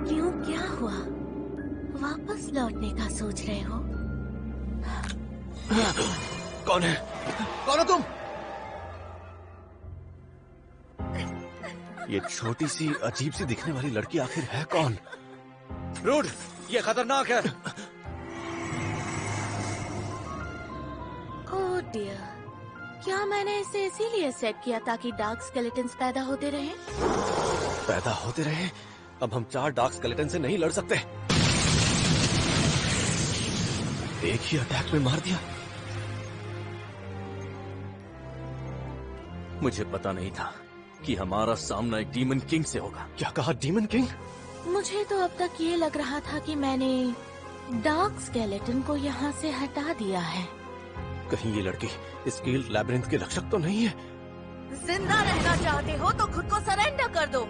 क्यों, क्या हुआ? वापस लौटने का सोच रहे हो? कौन है? कौन हो तुम? ये छोटी सी अजीब सी दिखने वाली लड़की आखिर है कौन? रूड, ये खतरनाक है। ओह डियर, क्या मैंने इसे इसीलिए सेट किया ताकि डार्क स्केलेटन्स पैदा होते रहें? पैदा होते रहे? अब हम 4 डार्क स्केलेटन से नहीं लड़ सकते। एक ही अटैक में मार दिया। मुझे पता नहीं था कि हमारा सामना एक डीमन किंग से होगा। क्या कहा? Demon king? मुझे तो अब तक ये लग रहा था कि मैंने डार्क स्केलेटन को यहाँ से हटा दिया है। कहीं ये लड़की स्केल लैबिरिंथ के रक्षक तो नहीं है? जिंदा रहना चाहते हो तो खुद को सरेंडर कर दो।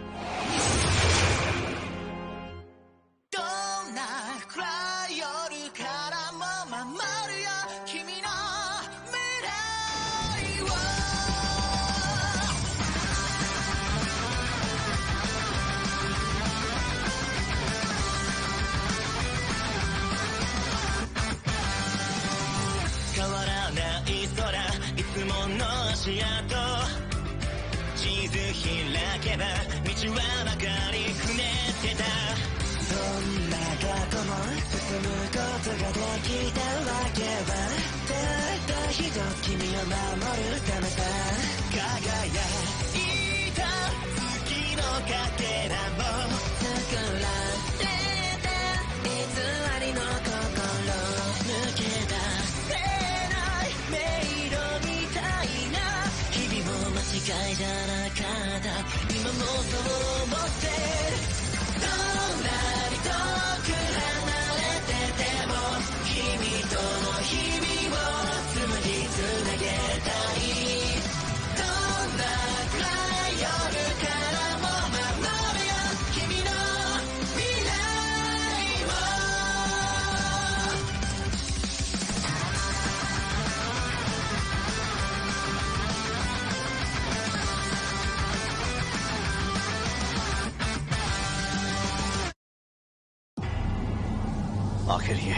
आखिर ये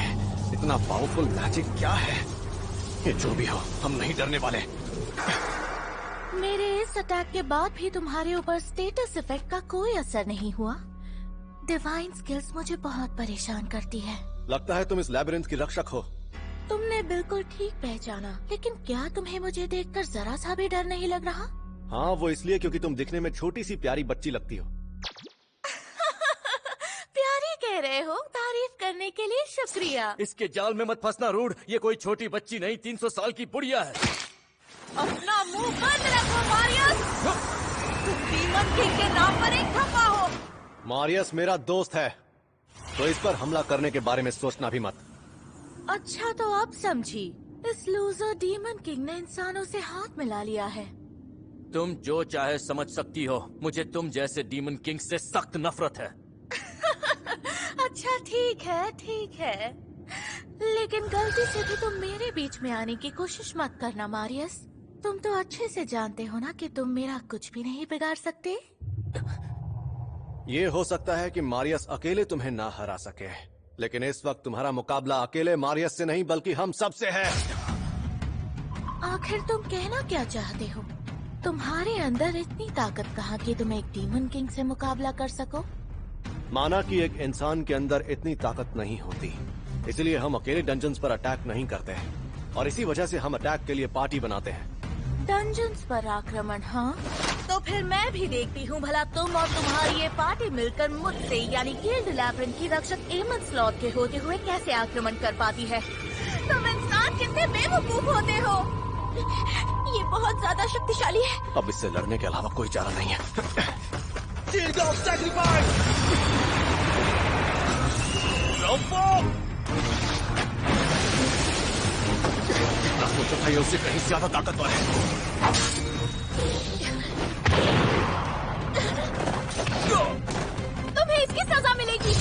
इतना पावरफुल मैजिक क्या है? ये जो भी हो, हम नहीं डरने वाले। मेरे इस अटैक के बाद भी तुम्हारे ऊपर स्टेटस इफेक्ट का कोई असर नहीं हुआ। डिवाइन स्किल्स मुझे बहुत परेशान करती है। लगता है तुम इस लैबिरिंथ की रक्षक हो। तुमने बिल्कुल ठीक पहचाना, लेकिन क्या तुम्हें मुझे देखकर जरा सा भी डर नहीं लग रहा? हाँ, वो इसलिए क्योंकि तुम दिखने में छोटी सी प्यारी बच्ची लगती हो। प्यारी कह रहे हो? तारीफ करने के लिए शुक्रिया। इसके जाल में मत फंसना रूड, ये कोई छोटी बच्ची नहीं, 300 साल की बुढ़िया है। अपना मुंह बंद रखो मारियस। तुम डीमन किंग के नाम पर एक खफा हो। मारियस मेरा दोस्त है, तो इस पर हमला करने के बारे में सोचना भी मत। अच्छा तो अब समझी, इस लूजर डीमन किंग ने इंसानों से हाथ मिला लिया है। तुम जो चाहे समझ सकती हो, मुझे तुम जैसे डीमन किंग से सख्त नफरत है। अच्छा ठीक है, लेकिन गलती से भी तुम मेरे बीच में आने की कोशिश मत करना मारियस। तुम तो अच्छे से जानते हो ना कि तुम मेरा कुछ भी नहीं बिगाड़ सकते। ये हो सकता है कि मारियस अकेले तुम्हें ना हरा सके, लेकिन इस वक्त तुम्हारा मुकाबला अकेले मारियस से नहीं बल्कि हम सब से है। आखिर तुम कहना क्या चाहते हो? तुम्हारे अंदर इतनी ताकत कहाँ कि तुम एक डीमन किंग से मुकाबला कर सको? माना कि एक इंसान के अंदर इतनी ताकत नहीं होती, इसलिए हम अकेले डंजन्स पर अटैक नहीं करते हैं, और इसी वजह से हम अटैक के लिए पार्टी बनाते हैं। डंजन्स पर आक्रमण? हाँ, तो फिर मैं भी देखती हूँ भला तुम और तुम्हारी ये पार्टी मिलकर मुझसे यानी गिल्ड लैबिरिंथ की रक्षक एमन स्लॉथ के होते हुए कैसे आक्रमण कर पाती है। तुम इंसान कितने बेवकूफ होते हो। ये बहुत ज्यादा शक्तिशाली है। अब इससे लड़ने के अलावा कोई चारा नहीं है। सोचा था ये उससे कहीं ज्यादा ताकतवर है। तुम्हें इसकी सजा मिलेगी।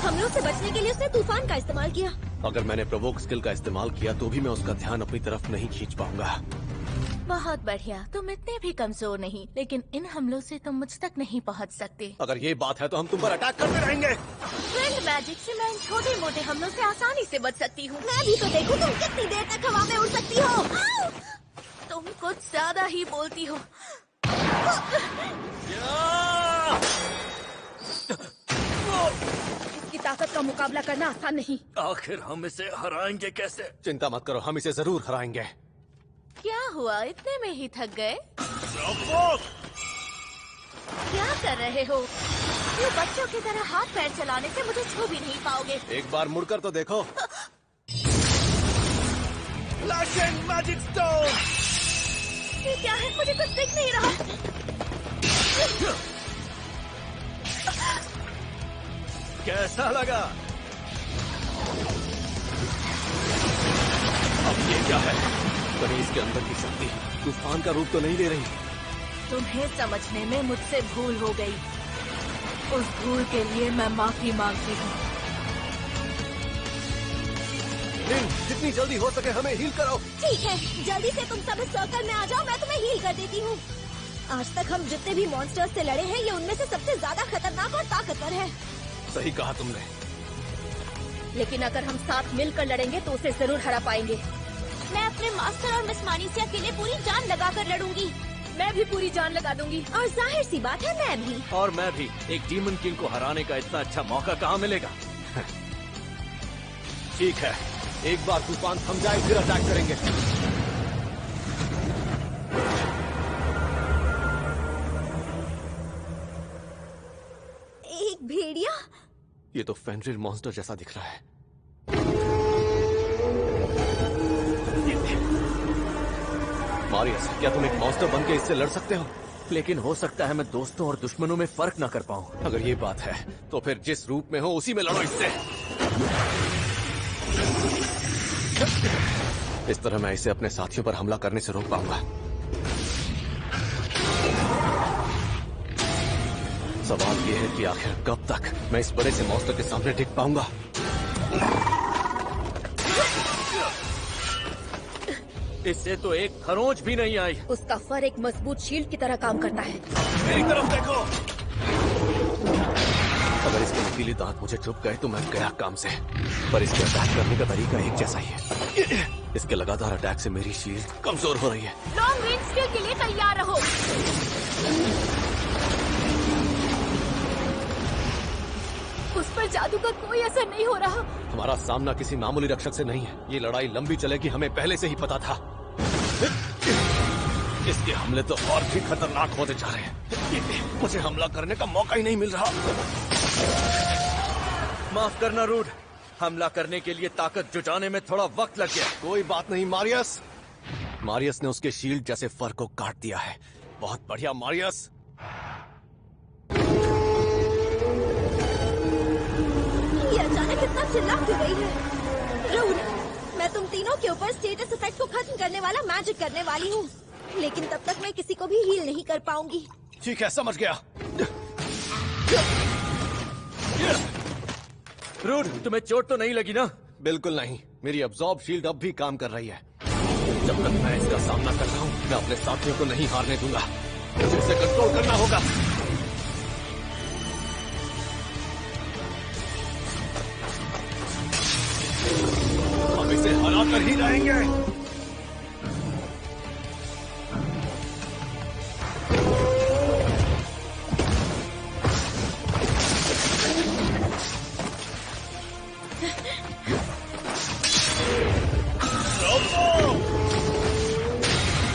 हमलों से बचने के लिए उसने तूफान का इस्तेमाल किया। अगर मैंने प्रोवोक स्किल का इस्तेमाल किया तो भी मैं उसका ध्यान अपनी तरफ नहीं खींच पाऊंगा। बहुत बढ़िया। तुम इतने भी कमजोर नहीं, लेकिन इन हमलों से तुम मुझ तक नहीं पहुंच सकते। अगर ये बात है तो हम तुम पर अटैक करते रहेंगे। विंड मैजिक से मैं इन छोटे मोटे हमलों से आसानी से बच सकती हूँ। मैं भी तो देखूं तुम कितनी देर तक हवा में उड़ सकती हो। आओ! तुम कुछ ज्यादा ही बोलती हो। इसकी ताकत का मुकाबला करना आसान नहीं। आखिर हम इसे हराएंगे कैसे? चिंता मत करो, हम इसे जरूर हराएंगे। क्या हुआ, इतने में ही थक गए? क्या कर रहे हो? ये बच्चों की तरह हाथ पैर चलाने से मुझे छू भी नहीं पाओगे। एक बार मुड़कर तो देखो। Flashing magic stone! ये क्या है? मुझे कुछ दिख नहीं रहा। कैसा लगा? अब ये क्या है? कहीं इसके अंदर की शक्ति तूफान का रूप तो नहीं ले रही? तुम्हें समझने में मुझसे भूल हो गई। उस भूल के लिए मैं माफी मांगती हूँ। जितनी जल्दी हो सके हमें हील करो। ठीक है, जल्दी से तुम सब इस सर्कल में आ जाओ, मैं तुम्हें हील कर देती हूँ। आज तक हम जितने भी मॉन्स्टर्स से लड़े हैं, ये उनमें से सबसे ज्यादा खतरनाक और ताकतवर है। सही कहा तुमने। लेकिन अगर हम साथ मिलकर लड़ेंगे तो उसे जरूर हरा पाएंगे। मैं अपने मास्टर और मिस मानिसिया के लिए पूरी जान लगाकर लड़ूंगी। मैं भी पूरी जान लगा दूंगी। और जाहिर सी बात है, मैं भी। और मैं भी। एक डीमन किंग को हराने का इतना अच्छा मौका कहाँ मिलेगा? ठीक है, एक बार तूफान थम जाए फिर अटैक करेंगे। एक भेड़िया? ये तो फेनरिल मॉन्स्टर जैसा दिख रहा है। मारियस, क्या तुम एक मॉन्स्टर बन के इससे लड़ सकते हो? लेकिन हो सकता है मैं दोस्तों और दुश्मनों में फर्क न कर पाऊं। अगर ये बात है तो फिर जिस रूप में हो उसी में लड़ो इससे। इस तरह मैं इसे अपने साथियों पर हमला करने से रोक पाऊंगा। सवाल ये है कि आखिर कब तक मैं इस बड़े से मॉन्स्टर के सामने टिक पाऊंगा। इससे तो एक खरोंच भी नहीं आई। उसका फर एक मजबूत शील्ड की तरह काम करता है। मेरी तरफ देखो। अगर इसके नुकीले दांत मुझे चुभ गए तो मैं गया काम से। पर इसके अटैक करने का तरीका एक जैसा ही है। इसके लगातार अटैक से मेरी शील्ड कमजोर हो रही है। लॉन्ग रेंज किल के लिए तैयार रहो। उस पर जादू का कोई असर नहीं हो रहा। हमारा सामना किसी मामूली रक्षक से नहीं है। ये लड़ाई लंबी चलेगी, हमें पहले से ही पता था। इसके हमले तो और भी खतरनाक होते जा रहे हैं। मुझे हमला करने का मौका ही नहीं मिल रहा। माफ करना रूड, हमला करने के लिए ताकत जुटाने में थोड़ा वक्त लग गया। कोई बात नहीं मारियस। मारियस ने उसके शील्ड जैसे फर को काट दिया है। बहुत बढ़िया मारियस। ये अचानक इतना चिल्ला क्यों गई है? रूड, मैं तुम तीनों के ऊपर स्टेटस इफेक्ट को खत्म करने वाला मैजिक करने वाली हूँ, लेकिन तब तक मैं किसी को भी हील नहीं कर पाऊंगी। ठीक है, समझ गया। रूड, तुम्हें चोट तो नहीं लगी ना? बिल्कुल नहीं। मेरी अब्जॉर्ब शील्ड अब भी काम कर रही है। जब तक मैं इसका सामना कर रहा हूँ, मैं अपने साथियों को नहीं हारने दूंगा। मुझे इसे कंट्रोल करना होगा। हम इसे हरा कर ही रहेंगे।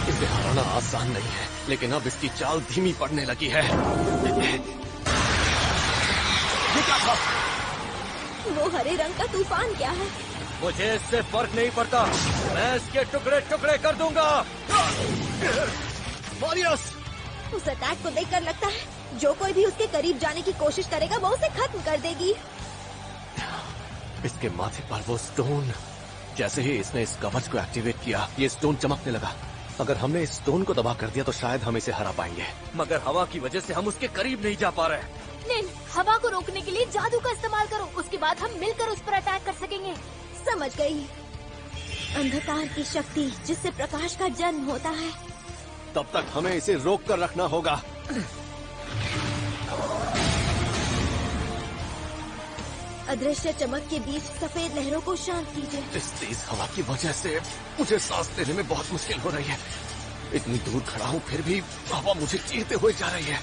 इसे हराना आसान नहीं है, लेकिन अब इसकी चाल धीमी पड़ने लगी है। ये क्या था? वो हरे रंग का तूफान क्या है? मुझे इससे फर्क नहीं पड़ता। मैं इसके टुकड़े टुकड़े कर दूंगा। मारियस! उस अटैक को देखकर लगता है जो कोई भी उसके करीब जाने की कोशिश करेगा वो उसे खत्म कर देगी। इसके माथे पर वो स्टोन, जैसे ही इसने इस कवच को एक्टिवेट किया, ये स्टोन चमकने लगा। अगर हमने इस स्टोन को तबाह कर दिया तो शायद हम इसे हरा पाएंगे। मगर हवा की वजह से हम उसके करीब नहीं जा पा रहे। निन, हवा को रोकने के लिए जादू का इस्तेमाल करो, उसके बाद हम मिलकर उस पर अटैक कर सकेंगे। समझ गई। अंधकार की शक्ति जिससे प्रकाश का जन्म होता है, तब तक हमें इसे रोक कर रखना होगा। अदृश्य चमक के बीच सफेद लहरों को शांत कीजिए। इस तेज हवा की वजह से मुझे सांस लेने में बहुत मुश्किल हो रही है। इतनी दूर खड़ा हूँ फिर भी हवा मुझे चीरते हुए जा रही है।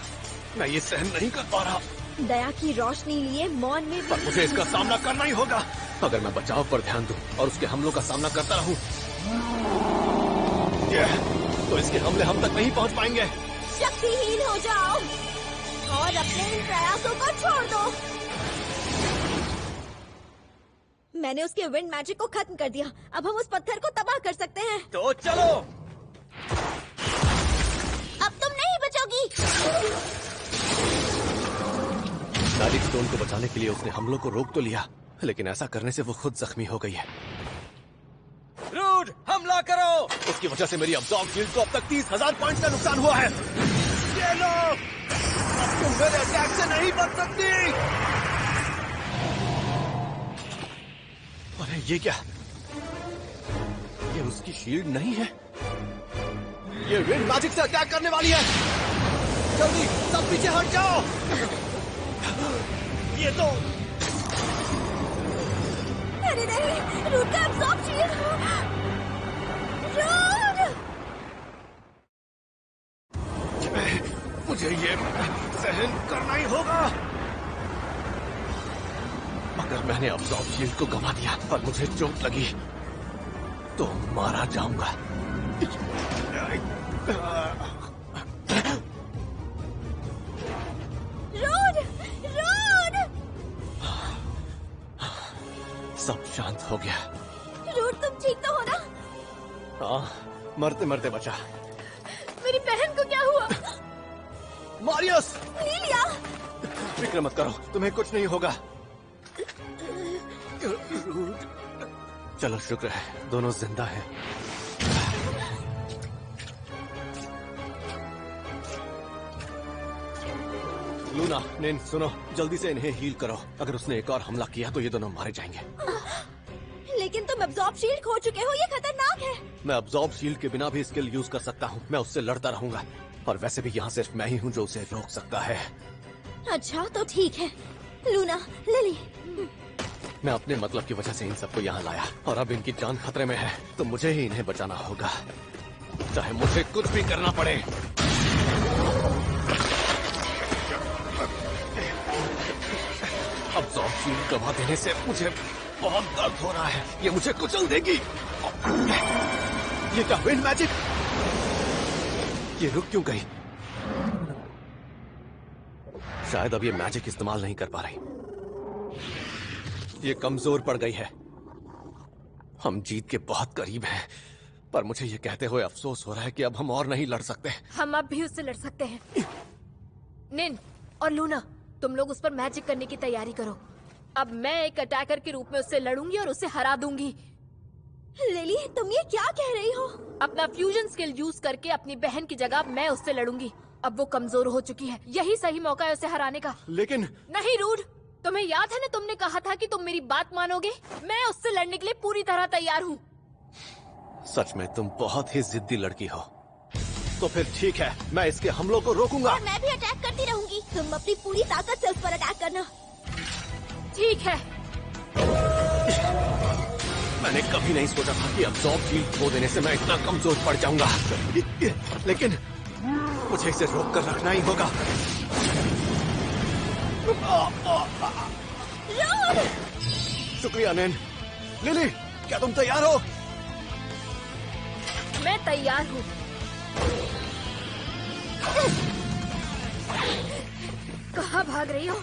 मैं ये सहन नहीं कर पा रहा। दया की रोशनी लिए मौन में पर मुझे इसका सामना करना ही होगा। अगर मैं बचाव पर ध्यान दूं और उसके हमलों का सामना करता रहूं, तो इसके हमले हम तक नहीं पहुंच पाएंगे। शक्तिहीन हो जाओ और अपने इन प्रयासों को छोड़ दो। मैंने उसके विंड मैजिक को खत्म कर दिया। अब हम उस पत्थर को तबाह कर सकते हैं। तो चलो। अब तुम नहीं बचोगी। मैजिक स्टोन को बचाने के लिए उसने हमलों को रोक तो लिया, लेकिन ऐसा करने से वो खुद जख्मी हो गई है। रूड, हमला करो। उसकी वजह से मेरी अब्जॉर्ब शील्ड को अब तक 30,000 पॉइंट का नुकसान हुआ है। ये लो, अब तुम मेरे अटैक से नहीं बच सकती। अरे ये क्या? ये उसकी शील्ड नहीं है। ये विंड मैजिक से अटैक करने वाली है। जल्दी सब पीछे हट जाओ। ये तो अरे नहीं, रूट का अब्सॉर्ब शील्ड। रूट! मुझे ये सहन करना ही होगा। अगर मैंने अब्सॉर्ब शील्ड को गंवा दिया और मुझे चोट लगी तो मारा जाऊंगा। रूट! रूट! सब शांत हो गया। रूट, तुम ठीक तो हो ना? हाँ, मरते मरते बचा। मेरी बहन को क्या हुआ? मारियस! लिलिया! फिक्र मत करो, तुम्हें कुछ नहीं होगा। चलो शुक्र है दोनों जिंदा हैं। लूना, नेन, सुनो, जल्दी से इन्हें हील करो। अगर उसने एक और हमला किया तो ये दोनों मारे जाएंगे। लेकिन तुम अब्सॉर्ब शील्ड खो चुके हो, ये खतरनाक है। मैं अब्सॉर्ब शील्ड के बिना भी स्किल यूज कर सकता हूँ। मैं उससे लड़ता रहूंगा। और वैसे भी यहाँ सिर्फ मैं ही हूँ जो उसे रोक सकता है। अच्छा तो ठीक है। लूना, लिली, मैं अपने मतलब की वजह से इन सबको यहाँ लाया और अब इनकी जान खतरे में है तो मुझे ही इन्हें बचाना होगा, चाहे मुझे कुछ भी करना पड़े। अब्सॉर्ब शील्ड गंवा देने से मुझे बहुत दर्द हो रहा है। ये मुझे कुचल देगी। ये क्या विंड मैजिक? ये रुक क्यों गई? शायद अब ये मैजिक इस्तेमाल नहीं कर पा रही। ये कमजोर पड़ गई है। हम जीत के बहुत करीब हैं, पर मुझे ये कहते हुए अफसोस हो रहा है कि अब हम और नहीं लड़ सकते। हम अब भी उससे लड़ सकते हैं। निन और लूना, तुम लोग उस पर मैजिक करने की तैयारी करो। अब मैं एक अटैकर के रूप में उससे लड़ूंगी और उसे हरा दूंगी। लिली, तुम ये क्या कह रही हो? अपना फ्यूजन स्किल यूज करके अपनी बहन की जगह मैं उससे लड़ूंगी। अब वो कमजोर हो चुकी है, यही सही मौका है उसे हराने का। लेकिन नहीं रूड, तुम्हें याद है ना, तुमने कहा था कि तुम मेरी बात मानोगे। मैं उससे लड़ने के लिए पूरी तरह तैयार हूँ। सच में तुम बहुत ही जिद्दी लड़की हो। तो फिर ठीक है, मैं इसके हमलों को रोकूंगा। और मैं भी अटैक करती रहूंगी। तुम अपनी पूरी ताकत से उस पर अटैक करना। ठीक है। मैंने कभी नहीं सोचा था कि अब्सॉर्ब शील्ड खो देने से मैं इतना कमजोर पड़ जाऊंगा, लेकिन मुझे इसे रोक कर रखना ही होगा। शुक्रिया नैन। लिली, क्या तुम तैयार हो? मैं तैयार हूँ। कहाँ भाग रही हो?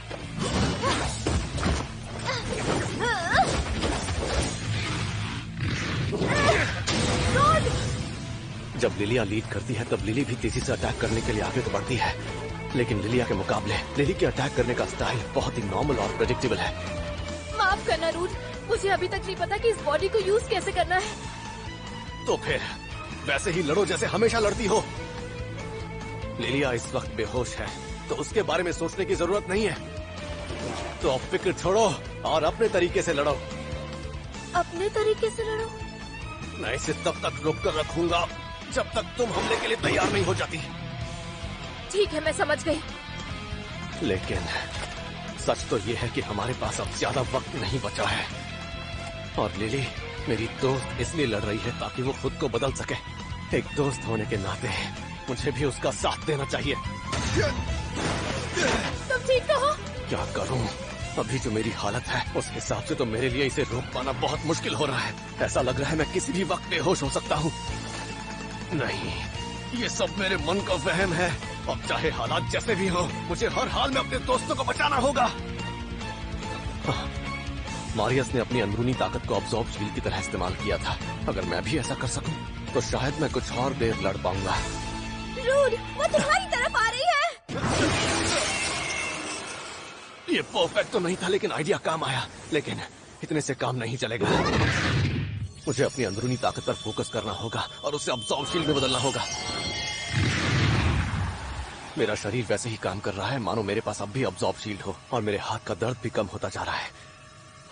जब लिलिया लीड करती है तब लिली भी तेजी से अटैक करने के लिए आगे तो बढ़ती है, लेकिन लिलिया के मुकाबले लिली के अटैक करने का स्टाइल बहुत ही नॉर्मल और प्रेडिक्टेबल है। माफ करना रूट, मुझे अभी तक नहीं पता कि इस बॉडी को यूज कैसे करना है। तो फिर वैसे ही लड़ो जैसे हमेशा लड़ती हो। लिलिया इस वक्त बेहोश है तो उसके बारे में सोचने की जरूरत नहीं है। तो अब फिक्र छोड़ो और अपने तरीके से लड़ो। अपने तरीके से लड़ो? मैं इसे तब तक रोक कर रखूंगा जब तक तुम हमले के लिए तैयार नहीं हो जाती। ठीक है, मैं समझ गई। लेकिन सच तो ये है कि हमारे पास अब ज्यादा वक्त नहीं बचा है। और लिली मेरी दोस्त इसलिए लड़ रही है ताकि वो खुद को बदल सके। एक दोस्त होने के नाते मुझे भी उसका साथ देना चाहिए। तुम ठीक तो हो? क्या करूं? अभी जो मेरी हालत है उस हिसाब से तो मेरे लिए इसे रोक पाना बहुत मुश्किल हो रहा है। ऐसा लग रहा है मैं किसी भी वक्त बेहोश हो सकता हूँ। नहीं, ये सब मेरे मन का वहम है। अब चाहे हालात जैसे भी हो, मुझे हर हाल में अपने दोस्तों को बचाना होगा। मारियस ने अपनी अंदरूनी ताकत को अब्सॉर्ब शील्ड की तरह इस्तेमाल किया था। अगर मैं भी ऐसा कर सकूं, तो शायद मैं कुछ और देर लड़ पाऊंगा। रूड, वो तुम्हारी तरफ आ रही है। ये परफेक्ट तो नहीं था, लेकिन आइडिया काम आया। लेकिन इतने से काम नहीं चलेगा। मुझे अपनी अंदरूनी ताकत पर फोकस करना होगा और उसे अब्सॉर्ब शील्ड में बदलना होगा। मेरा शरीर वैसे ही काम कर रहा है मानो मेरे पास अब भी अब्सॉर्ब शील्ड हो, और मेरे हाथ का दर्द भी कम होता जा रहा है।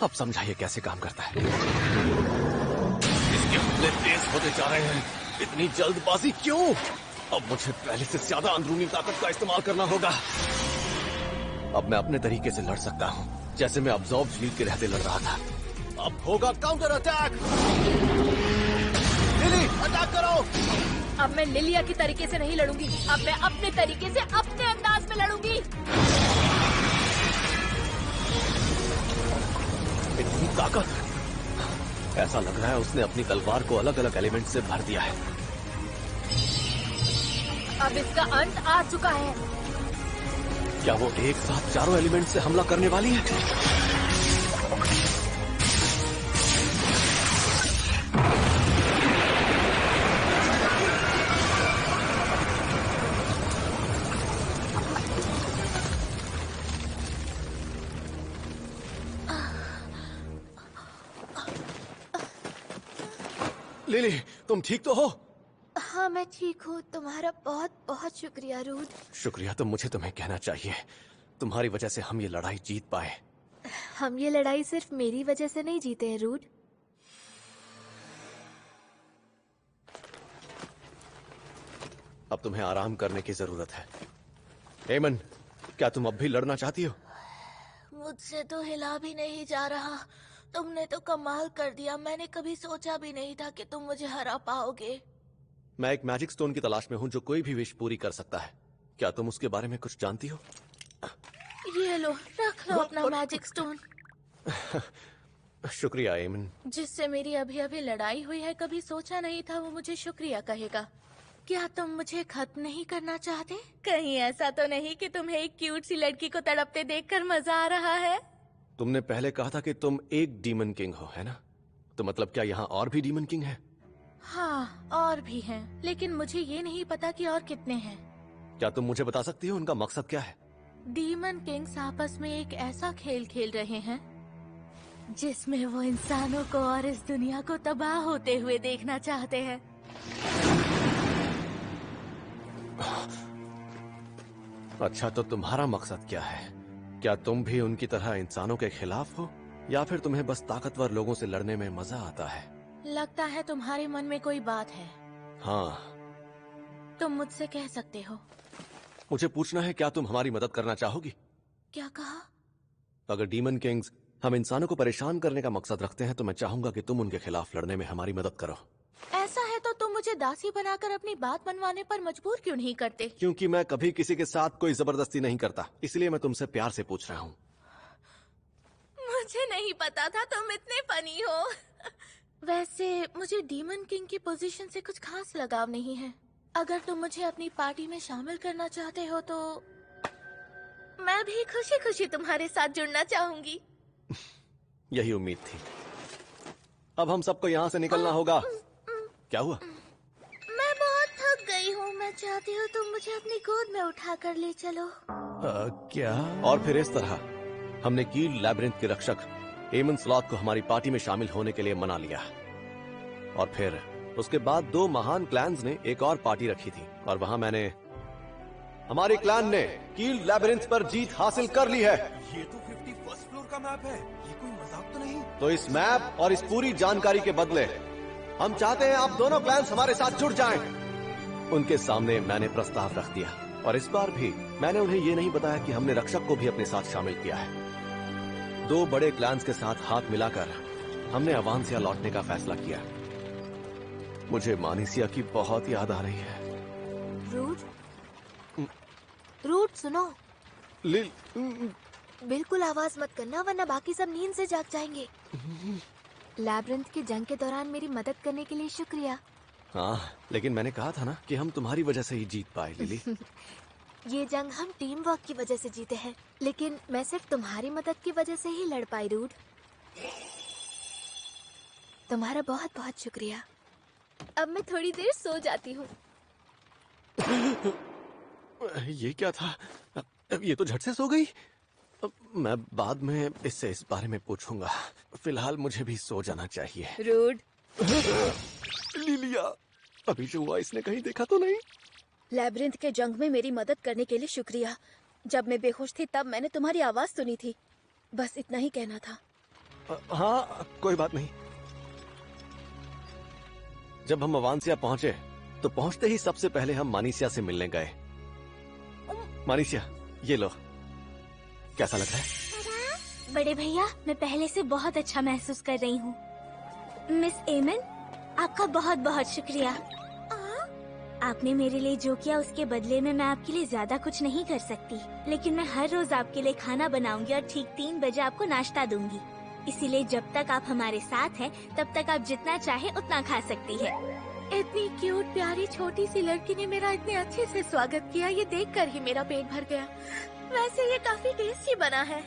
अब समझाइए कैसे काम करता है। इसके हमले तेज होते जा रहे हैं। इतनी जल्दबाजी क्यों? अब मुझे पहले से ज्यादा अंदरूनी ताकत का इस्तेमाल करना होगा। अब मैं अपने तरीके से लड़ सकता हूँ, जैसे मैं अब्सॉर्ब शील्ड के रहते लड़ रहा था। अब होगा काउंटर अटैक। लिली, अटैक करो। अब मैं लिलिया की तरीके से नहीं लड़ूंगी। अब मैं अपने तरीके से, अपने अंदाज में लड़ूंगी। इतनी ताकत! ऐसा लग रहा है उसने अपनी तलवार को अलग अलग एलिमेंट से भर दिया है। अब इसका अंत आ चुका है। क्या वो एक साथ चारों एलिमेंट से हमला करने वाली है? लिली, तुम ठीक तो हो? हाँ, मैं ठीक हूँ। तुम्हारा बहुत बहुत शुक्रिया रूड। शुक्रिया तो मुझे तुम्हें कहना चाहिए। तुम्हारी वजह से हम ये लड़ाई जीत पाए। हम ये लड़ाई सिर्फ मेरी वजह से नहीं जीते हैं रूड। अब तुम्हें आराम करने की जरूरत है। एमन, क्या तुम अब भी लड़ना चाहती हो? मुझसे तो हिला भी नहीं जा रहा। तुमने तो कमाल कर दिया। मैंने कभी सोचा भी नहीं था कि तुम मुझे हरा पाओगे। मैं एक मैजिक स्टोन की तलाश में हूँ जो कोई भी विश पूरी कर सकता है। क्या तुम उसके बारे में कुछ जानती हो? ये लो, रख लो अपना मैजिक स्टोन। शुक्रिया एमन। जिससे मेरी अभी अभी लड़ाई हुई है, कभी सोचा नहीं था वो मुझे शुक्रिया कहेगा। क्या तुम मुझे खत्म नहीं करना चाहते? कहीं ऐसा तो नहीं कि तुम्हें एक क्यूट सी लड़की को तड़पते देखकर मजा आ रहा है? तुमने पहले कहा था कि तुम एक डीमन किंग हो, है ना? तो मतलब क्या यहाँ और भी डीमन किंग है? हाँ, और भी हैं, लेकिन मुझे ये नहीं पता कि और कितने हैं। क्या तुम मुझे बता सकती हो उनका मकसद क्या है? डीमन किंग्स आपस में एक ऐसा खेल खेल रहे हैं जिसमें वो इंसानों को और इस दुनिया को तबाह होते हुए देखना चाहते हैं। अच्छा, तो तुम्हारा मकसद क्या है? क्या तुम भी उनकी तरह इंसानों के खिलाफ हो, या फिर तुम्हें बस ताकतवर लोगों से लड़ने में मजा आता है? लगता है तुम्हारे मन में कोई बात है। हाँ, तुम मुझसे कह सकते हो। मुझे पूछना है, क्या तुम हमारी मदद करना चाहोगी? क्या कहा? अगर डीमन किंग्स हम इंसानों को परेशान करने का मकसद रखते हैं, तो मैं चाहूंगा कि तुम उनके खिलाफ लड़ने में हमारी मदद करो। ऐसा है तो तुम मुझे दासी बनाकर अपनी बात मनवाने पर मजबूर क्यों नहीं करते? क्योंकि मैं कभी किसी के साथ कोई जबरदस्ती नहीं करता, इसलिए मैं तुमसे प्यार से पूछ रहा हूँ। मुझे नहीं पता था तुम इतने फनी हो। वैसे मुझे डीमन किंग की पोजीशन से कुछ खास लगाव नहीं है। अगर तुम मुझे अपनी पार्टी में शामिल करना चाहते हो तो मैं भी खुशी खुशी तुम्हारे साथ जुड़ना चाहूंगी। यही उम्मीद थी। अब हम सबको यहाँ से निकलना होगा। क्या हुआ? मैं बहुत थक गई हूँ। मैं चाहती हूँ तुम मुझे अपनी गोद में उठा कर ले चलो। क्या? और फिर इस तरह हमने कील लैब्रिंथ के रक्षक एमन स्लॉथ को हमारी पार्टी में शामिल होने के लिए मना लिया। और फिर उसके बाद दो महान क्लैन्स ने एक और पार्टी रखी थी, और वहां हमारी क्लैन ने कील लैब्रिंथ पर जीत हासिल कर ली है। ये तो 51st फ्लोर का मैप है। ये कोई मजाक तो नहीं? तो इस मैप और इस पूरी जानकारी के बदले हम चाहते हैं आप दोनों क्लैन्स हमारे साथ जुड़ जाएं। उनके सामने मैंने प्रस्ताव रख दिया और इस बार भी मैंने उन्हें ये नहीं बताया कि हमने रक्षक को भी अपने साथ शामिल किया है। 2 बड़े क्लैंस के साथ हाथ मिलाकर हमने अवांसिया लौटने का फैसला किया। मुझे मानिसिया की बहुत याद आ रही है। रूट सुनो, लिल बिल्कुल आवाज मत करना वरना बाकी सब नींद से जाग जाएंगे। लैब्रिंथ की जंग के दौरान मेरी मदद करने के लिए शुक्रिया। हाँ, लेकिन मैंने कहा था ना कि हम तुम्हारी वजह से ही जीत पाए लिली। ये जंग हम टीम वर्क की वजह से जीते हैं, लेकिन मैं सिर्फ तुम्हारी मदद की वजह से ही लड़ पाई रूट। तुम्हारा बहुत बहुत शुक्रिया। अब मैं थोड़ी देर सो जाती हूँ। ये क्या था? ये तो झट से सो गई। मैं बाद में इससे इस बारे में पूछूंगा। फिलहाल मुझे भी सो जाना चाहिए। रूड। लिलिया, अभी जो हुआ इसने कहीं देखा तो नहीं? लैब्रिंथ के जंग में मेरी मदद करने के लिए शुक्रिया। जब मैं बेहोश थी तब मैंने तुम्हारी आवाज सुनी थी। बस इतना ही कहना था। हाँ, कोई बात नहीं। जब हम अवांसिया पहुंचे तो पहुंचते ही सबसे पहले हम मानिसिया से मिलने गए। मानिसिया, ये लो। कैसा लग रहा है? बड़े भैया, मैं पहले से बहुत अच्छा महसूस कर रही हूँ। मिस एमन, आपका बहुत बहुत शुक्रिया। आपने मेरे लिए जो किया उसके बदले में मैं आपके लिए ज्यादा कुछ नहीं कर सकती, लेकिन मैं हर रोज आपके लिए खाना बनाऊंगी और ठीक 3 बजे आपको नाश्ता दूंगी। इसीलिए जब तक आप हमारे साथ हैं, तब तक आप जितना चाहे उतना खा सकती है। इतनी क्यूट प्यारी छोटी सी लड़की ने मेरा इतने अच्छे से स्वागत किया, ये देखकर ही मेरा पेट भर गया। वैसे ये काफी टेस्टी बना है।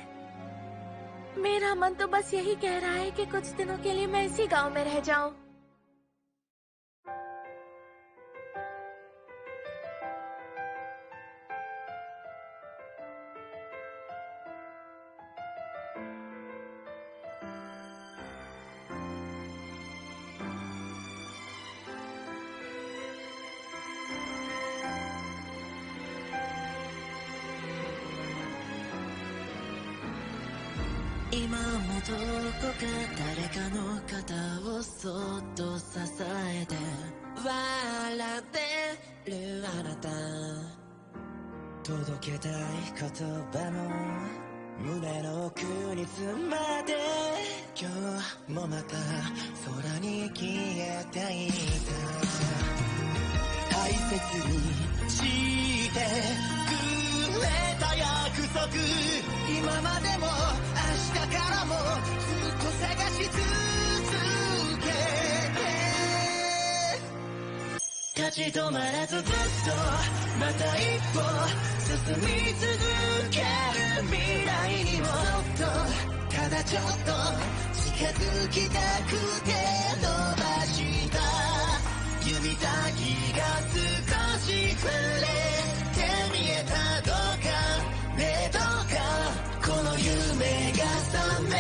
मेरा मन तो बस यही कह रहा है कि कुछ दिनों के लिए मैं इसी गांव में रह जाऊं।今もどこか誰かの肩をそっと支えて笑ってるあなた届けたい言葉も胸の奥に詰まって今日もまた空に消えていた大切にしてくれた約束今までも明日からもずっと探し続けて立ち止まらずずっとまた一歩進み続ける未来にもそっとただちょっと近づきたくて伸ばした指先が少し触れて見えたどうかねえどうかこの夢が覚め